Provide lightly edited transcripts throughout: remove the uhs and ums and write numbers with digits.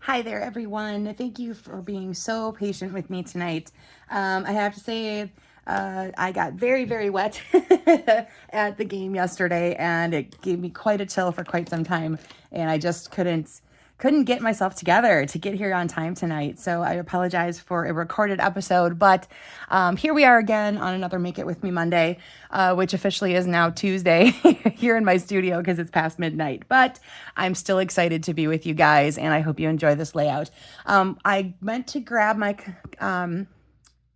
Hi there, everyone. Thank you for being so patient with me tonight. I have to say, I got very, very wet at the game yesterday, and it gave me quite a chill for quite some time, and I just couldn't get myself together to get here on time tonight. So I apologize for a recorded episode, but here we are again on another Make It With Me Monday, which officially is now Tuesday here in my studio because it's past midnight. But I'm still excited to be with you guys, and I hope you enjoy this layout. I meant to grab my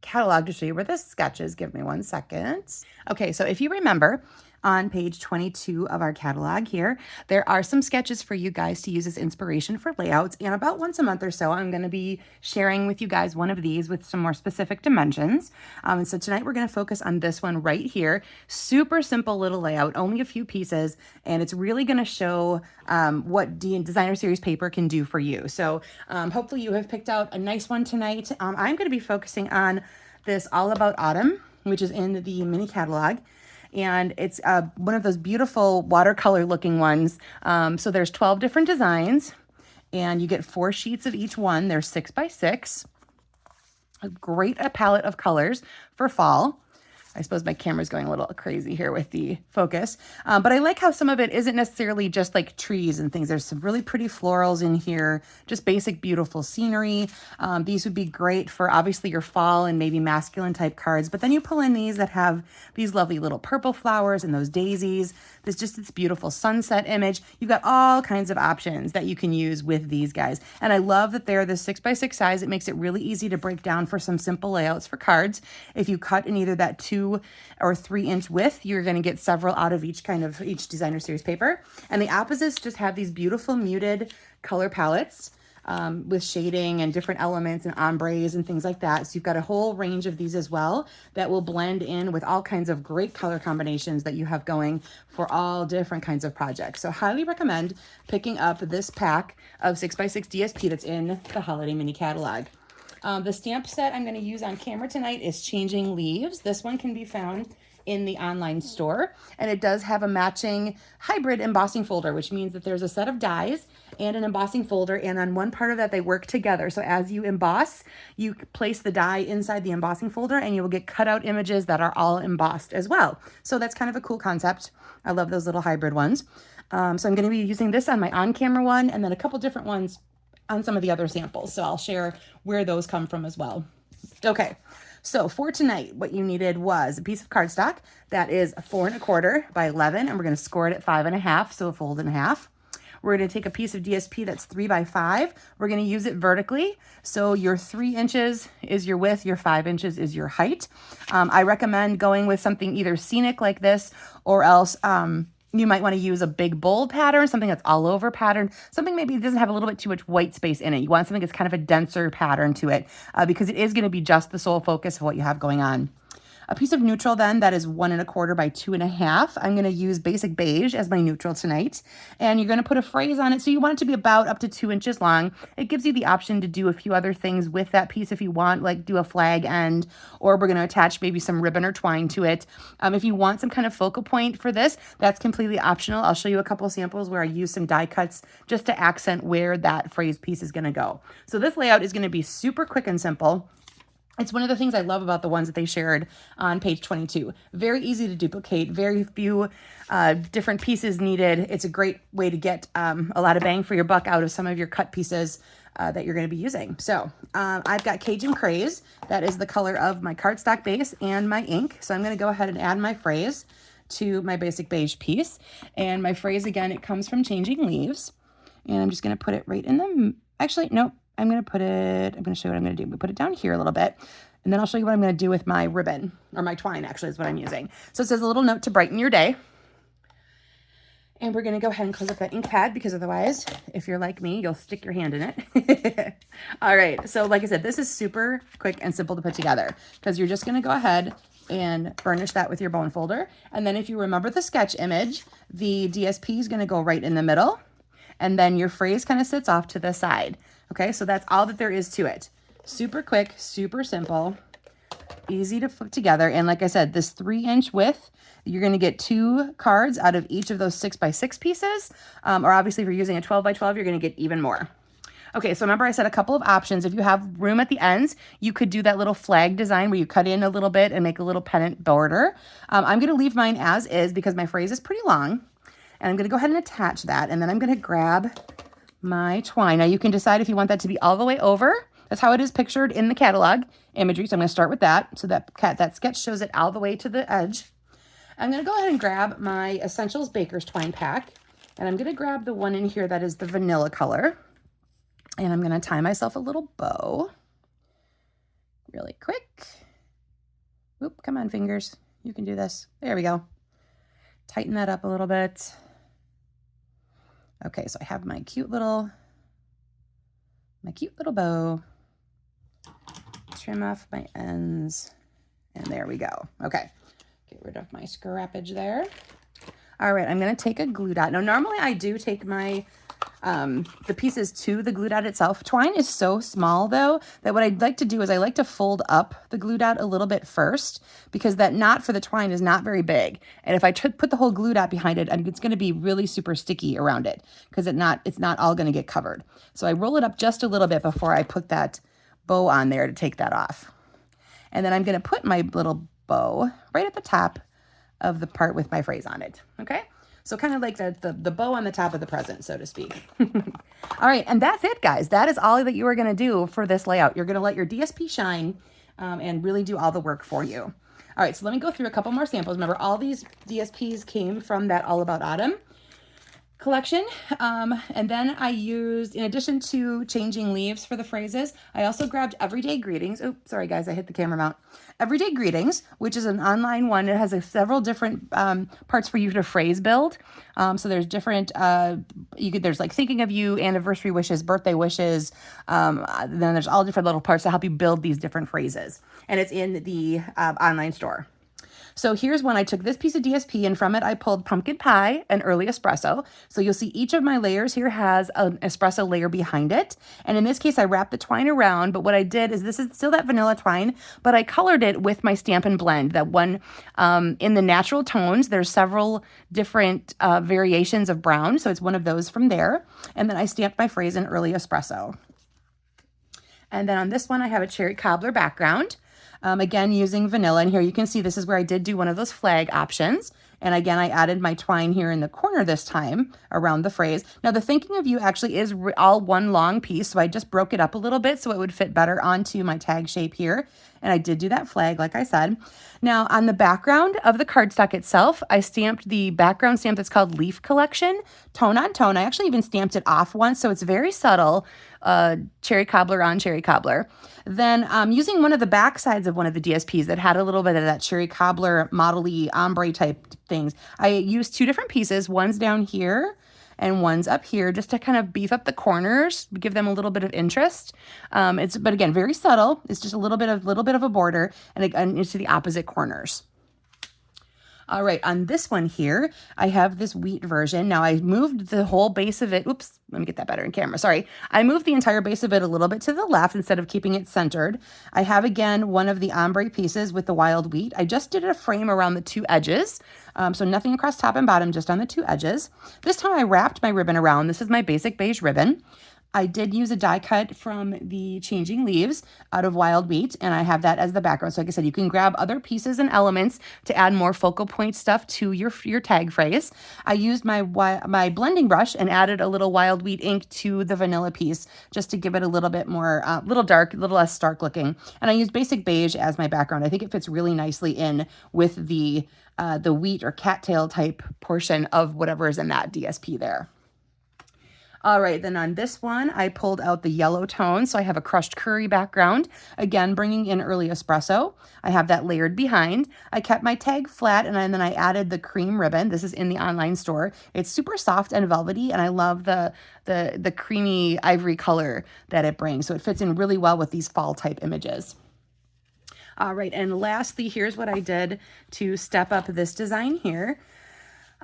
catalog to show you where this sketch is. Give me 1 second. Okay, so if you remember, on page 22 of our catalog here, there are some sketches for you guys to use as inspiration for layouts. And about once a month or so, I'm going to be sharing with you guys one of these with some more specific dimensions. And so tonight we're going to focus on this one right here. Super simple little layout, only a few pieces, and it's really going to show what Designer Series paper can do for you. So hopefully you have picked out a nice one tonight. I'm going to be focusing on this All About Autumn, which is in the mini catalog. And it's one of those beautiful watercolor looking ones. So there's 12 different designs, and you get 4 sheets of each one. They're 6 by 6. A great palette of colors for fall. I suppose my camera's going a little crazy here with the focus. But I like how some of it isn't necessarily just like trees and things. There's some really pretty florals in here, just basic, beautiful scenery. These would be great for obviously your fall and maybe masculine type cards. But then you pull in these that have these lovely little purple flowers and those daisies. There's just this beautiful sunset image. You've got all kinds of options that you can use with these guys. And I love that they're the 6 by 6 size. It makes it really easy to break down for some simple layouts for cards. If you cut in either that 2 or 3 inch width, you're going to get several out of each Designer Series paper. And the opposites just have these beautiful muted color palettes with shading and different elements and ombres and things like that. So you've got a whole range of these as well that will blend in with all kinds of great color combinations that you have going for all different kinds of projects. So highly recommend picking up this pack of 6 by 6 DSP that's in the holiday mini catalog. The stamp set I'm going to use on camera tonight is Changing Leaves. This one can be found in the online store, and it does have a matching hybrid embossing folder, which means that there's a set of dies and an embossing folder, and on one part of that they work together. So as you emboss, you place the die inside the embossing folder and you will get cutout images that are all embossed as well. So that's kind of a cool concept. I love those little hybrid ones. So I'm going to be using this on my on-camera one, and then a couple different ones on some of the other samples. So I'll share where those come from as well. Okay, so for tonight, what you needed was a piece of cardstock that is 4 1/4 by 11, and we're going to score it at 5 1/2, so a fold in half. We're going to take a piece of DSP that's 3 by 5. We're going to use it vertically. So your 3 inches is your width, your 5 inches is your height. I recommend going with something either scenic like this, or else you might want to use a big bold pattern, something that's all over pattern, something maybe doesn't have a little bit too much white space in it. You want something that's kind of a denser pattern to it because it is going to be just the sole focus of what you have going on. A piece of neutral then that is 1 1/4 by 2 1/2. I'm going to use basic beige as my neutral tonight. And you're going to put a phrase on it. So you want it to be about up to 2 inches long. It gives you the option to do a few other things with that piece if you want, like do a flag end, or we're going to attach maybe some ribbon or twine to it. If you want some kind of focal point for this, that's completely optional. I'll show you a couple samples where I use some die cuts just to accent where that phrase piece is going to go. So this layout is going to be super quick and simple. It's one of the things I love about the ones that they shared on page 22. Very easy to duplicate, very few different pieces needed. It's a great way to get a lot of bang for your buck out of some of your cut pieces that you're going to be using. So I've got Cajun Craze. That is the color of my cardstock base and my ink. So I'm going to go ahead and add my phrase to my basic beige piece. And my phrase, again, it comes from Changing Leaves. And I'm just going to put it right in the, actually, nope. I'm going to show you what I'm going to do. We put it down here a little bit, and then I'll show you what I'm going to do with my ribbon, or my twine actually is what I'm using. So it says a little note to brighten your day. And we're going to go ahead and close up that ink pad because otherwise, if you're like me, you'll stick your hand in it. All right. So like I said, this is super quick and simple to put together because you're just going to go ahead and burnish that with your bone folder. And then if you remember the sketch image, the DSP is going to go right in the middle. And then your phrase kind of sits off to the side. Okay, so that's all that there is to it. Super quick, super simple, easy to put together. And like I said, this 3 inch width, you're going to get 2 cards out of each of those 6 by 6 pieces. Or obviously if you're using a 12 by 12, you're going to get even more. Okay, so remember I said a couple of options. If you have room at the ends, you could do that little flag design where you cut in a little bit and make a little pennant border. I'm going to leave mine as is because my phrase is pretty long. And I'm going to go ahead and attach that. And then I'm going to grab my twine. Now you can decide if you want that to be all the way over. That's how it is pictured in the catalog imagery. So I'm going to start with that. So that sketch shows it all the way to the edge. I'm going to go ahead and grab my Essentials Baker's Twine Pack. And I'm going to grab the one in here that is the vanilla color. And I'm going to tie myself a little bow really quick. Oop, come on, fingers. You can do this. There we go. Tighten that up a little bit. Okay, so I have my cute little bow. Trim off my ends. And there we go. Okay, get rid of my scrappage there. All right, I'm going to take a glue dot. Now, normally I do take my the pieces to the glue dot itself. Twine is so small though that what I'd like to do is I like to fold up the glue dot a little bit first because that knot for the twine is not very big. And if I put the whole glue dot behind it, it's going to be really super sticky around it because it's not all going to get covered. So I roll it up just a little bit before I put that bow on there to take that off. And then I'm going to put my little bow right at the top of the part with my phrase on it. Okay. So kind of like the bow on the top of the present, so to speak. All right, and that's it, guys. That is all that you are going to do for this layout. You're going to let your DSP shine and really do all the work for you. All right, so let me go through a couple more samples. Remember, all these DSPs came from that All About Autumn collection. And then I used, in addition to changing leaves for the phrases, I also grabbed Everyday Greetings. Oh, sorry guys, I hit the camera mount. Everyday Greetings, which is an online one. It has several different parts for you to phrase build. So there's different, there's like thinking of you, anniversary wishes, birthday wishes. Then there's all different little parts to help you build these different phrases. And it's in the online store. So here's one. I took this piece of DSP and from it I pulled pumpkin pie and early espresso. So you'll see each of my layers here has an espresso layer behind it. And in this case, I wrapped the twine around, but what I did is this is still that vanilla twine, but I colored it with my Stampin' Blend. That one in the natural tones, there's several different variations of brown. So it's one of those from there. And then I stamped my phrase in early espresso. And then on this one, I have a cherry cobbler background. Again, using vanilla. And here you can see this is where I did do one of those flag options. And again, I added my twine here in the corner this time around the phrase. Now, the thinking of you actually is all one long piece. So I just broke it up a little bit so it would fit better onto my tag shape here. And I did do that flag, like I said. Now, on the background of the cardstock itself, I stamped the background stamp that's called Leaf Collection, tone on tone. I actually even stamped it off once, so it's very subtle, cherry cobbler on cherry cobbler. Then using one of the back sides of one of the DSPs that had a little bit of that cherry cobbler model-y ombre type things, I used two different pieces. One's down here and one's up here just to kind of beef up the corners, give them a little bit of interest. But again, very subtle. It's just a little bit of a border and again, into the opposite corners. All right, on this one here, I have this wheat version. Now I moved the whole base of it. Oops, let me get that better in camera. Sorry. I moved the entire base of it a little bit to the left instead of keeping it centered. I have, again, one of the ombre pieces with the wild wheat. I just did a frame around the two edges. So nothing across top and bottom, just on the two edges. This time I wrapped my ribbon around. This is my basic beige ribbon. I did use a die cut from the Changing Leaves out of wild wheat, and I have that as the background. So like I said, you can grab other pieces and elements to add more focal point stuff to your tag phrase. I used my blending brush and added a little wild wheat ink to the vanilla piece just to give it a little bit more, little dark, a little less stark looking. And I used basic beige as my background. I think it fits really nicely in with the wheat or cattail type portion of whatever is in that DSP there. All right, then on this one, I pulled out the yellow tone. So I have a crushed curry background, again, bringing in early espresso. I have that layered behind. I kept my tag flat and then I added the cream ribbon. This is in the online store. It's super soft and velvety, and I love the creamy ivory color that it brings. So it fits in really well with these fall type images. All right, and lastly, here's what I did to step up this design here.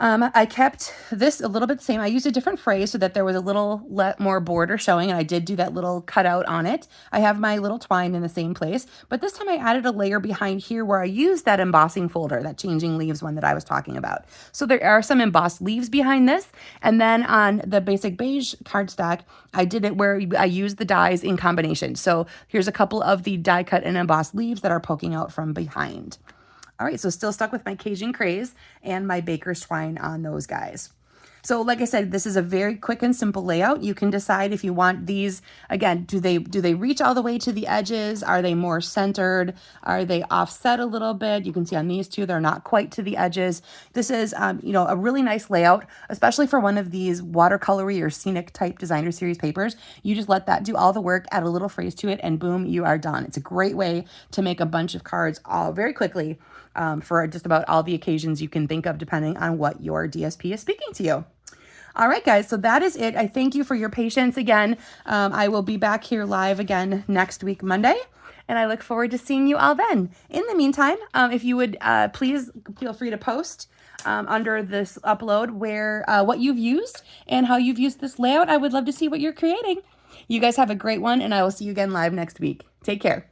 I kept this a little bit the same. I used a different phrase so that there was a little more border showing, and I did do that little cutout on it. I have my little twine in the same place, but this time I added a layer behind here where I used that embossing folder, that changing leaves one that I was talking about. So there are some embossed leaves behind this, and then on the basic beige cardstock, I did it where I used the dies in combination. So here's a couple of the die cut and embossed leaves that are poking out from behind. All right, so still stuck with my Cajun Craze and my baker's twine on those guys. So like I said, this is a very quick and simple layout. You can decide if you want these, again, do they reach all the way to the edges? Are they more centered? Are they offset a little bit? You can see on these two, they're not quite to the edges. This is, you know, a really nice layout, especially for one of these watercolory or scenic type designer series papers. You just let that do all the work, add a little phrase to it, and boom, you are done. It's a great way to make a bunch of cards all very quickly for just about all the occasions you can think of, depending on what your DSP is speaking to you. All right, guys, so that is it. I thank you for your patience again. I will be back here live again next week, Monday, and I look forward to seeing you all then. In the meantime, if you would please feel free to post under this upload where what you've used and how you've used this layout. I would love to see what you're creating. You guys have a great one, and I will see you again live next week. Take care.